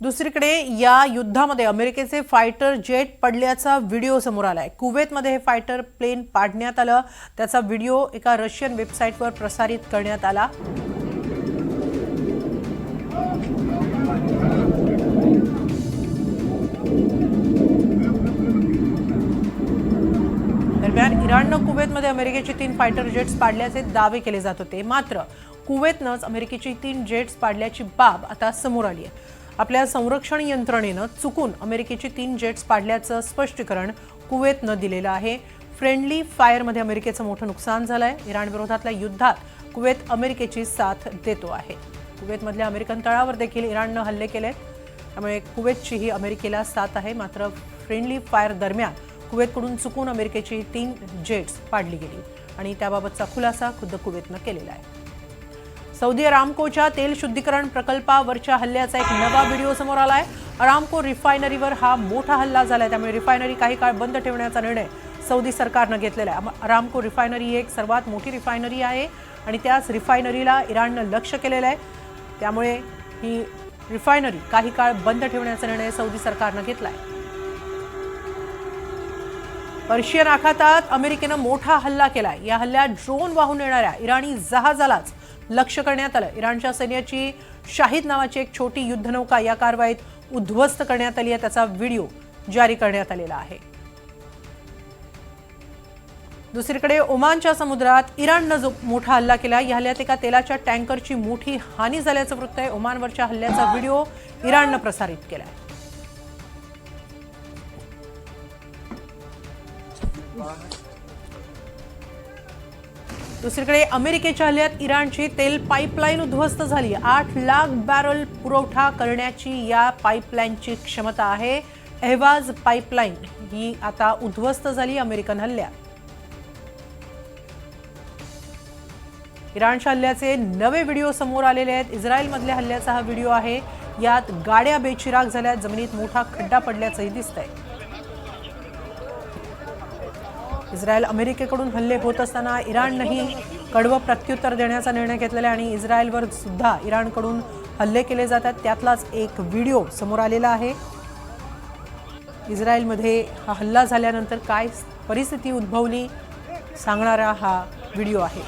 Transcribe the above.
दुसरीकडे या युद्धामध्ये अमेरिकेचे फायटर जेट पडल्याचा व्हिडिओ समोर आलाय। कुवेतमध्ये हे फायटर प्लेन पाडण्यात आलं, त्याचा व्हिडिओ एका रशियन वेबसाईटवर प्रसारित करण्यात आला। दरम्यान इराणनं कुवेतमध्ये अमेरिकेची 3 फायटर जेट्स पाडल्याचे दावे केले जात होते, मात्र कुवेतनंच अमेरिकेची 3 जेट्स पाडल्याची बाब आता समोर आली आहे। आपल्या संरक्षण यंत्रणेनं चुकून अमेरिकेची 3 जेट्स पाडल्याचं स्पष्टीकरण कुवेतनं दिलेलं आहे। फ्रेंडली फायरमध्ये अमेरिकेचं मोठं नुकसान झालंय। इराण विरोधातल्या युद्धात कुवेत अमेरिकेची साथ देतो आहे। कुवेतमधल्या अमेरिकन तळावर देखील इराणनं हल्ले केले, त्यामुळे कुवेतची ही अमेरिकेला साथ आहे। मात्र फ्रेंडली फायर दरम्यान कुवेतकडून चुकून अमेरिकेची 3 जेट्स पाडली गेली आणि त्याबाबतचा खुलासा खुद्द कुवेतनं केलेला आहे। सौदी अरामकोच्या तेल शुद्धीकरण प्रकल्पावरच्या हल्ल्याचा एक नवा व्हिडिओ समोर आलाय। अरामको रिफायनरीवर हा मोठा हल्ला झालाय, त्यामुळे रिफायनरी काही काळ बंद ठेवण्याचा निर्णय सौदी सरकारनं घेतलेला आहे। अरामको रिफायनरी ही एक सर्वात मोठी रिफायनरी आहे आणि त्याच रिफायनरीला इराणनं लक्ष्य केलेलं आहे, त्यामुळे ही रिफायनरी काही काळ बंद ठेवण्याचा निर्णय सौदी सरकारनं घेतलाय। पर्शियन आखातात अमेरिकेनं मोठा हल्ला केलाय। या हल्ल्यात ड्रोन वाहून येणाऱ्या इराणी जहाजालाच लक्ष्य करण्यात आलं। इराणच्या सैन्याची शाहिद नावाची एक छोटी युद्धनौका या कारवाईत उद्ध्वस्त करण्यात आली आहे, त्याचा व्हिडिओ जारी करण्यात आलेला आहे। दुसरीकडे ओमानच्या समुद्रात इराणनं जो मोठा हल्ला केला, या हल्ल्यात एका तेलाच्या टँकरची मोठी हानी झाल्याचं वृत्त आहे। ओमानवरच्या हल्ल्याचा व्हिडिओ इराणनं प्रसारित केलाय। दुसरीकडे अमेरिकेच्या हल्ल्यात इराणची तेल पाईपलाईन उद्ध्वस्त झाली। 8 लाख बॅरल पुरवठा करण्याची या पाईपलाईनची क्षमता आहे। एहवाज पाईपलाईन ही आता उद्ध्वस्त झाली अमेरिकन हल्ल्यात। इराणच्या हल्ल्याचे नवे व्हिडिओ समोर आलेले आहेत। इस्रायलमधल्या हल्ल्याचा हा व्हिडिओ आहे। यात गाड्या बेचिराग झाल्यात, जमिनीत मोठा खड्डा पडल्याचंही दिसतंय। इस्रायल अमेरिकेकडून हल्ले होत असताना इराणनंही कडवं प्रत्युत्तर देण्याचा निर्णय घेतलेला आहे आणि इस्रायलवर सुद्धा इराणकडून हल्ले केले जातात, त्यातलाच एक व्हिडिओ समोर आलेला आहे। इस्रायलमध्ये हा हल्ला झाल्यानंतर काय परिस्थिती उद्भवली सांगणारा हा व्हिडिओ आहे।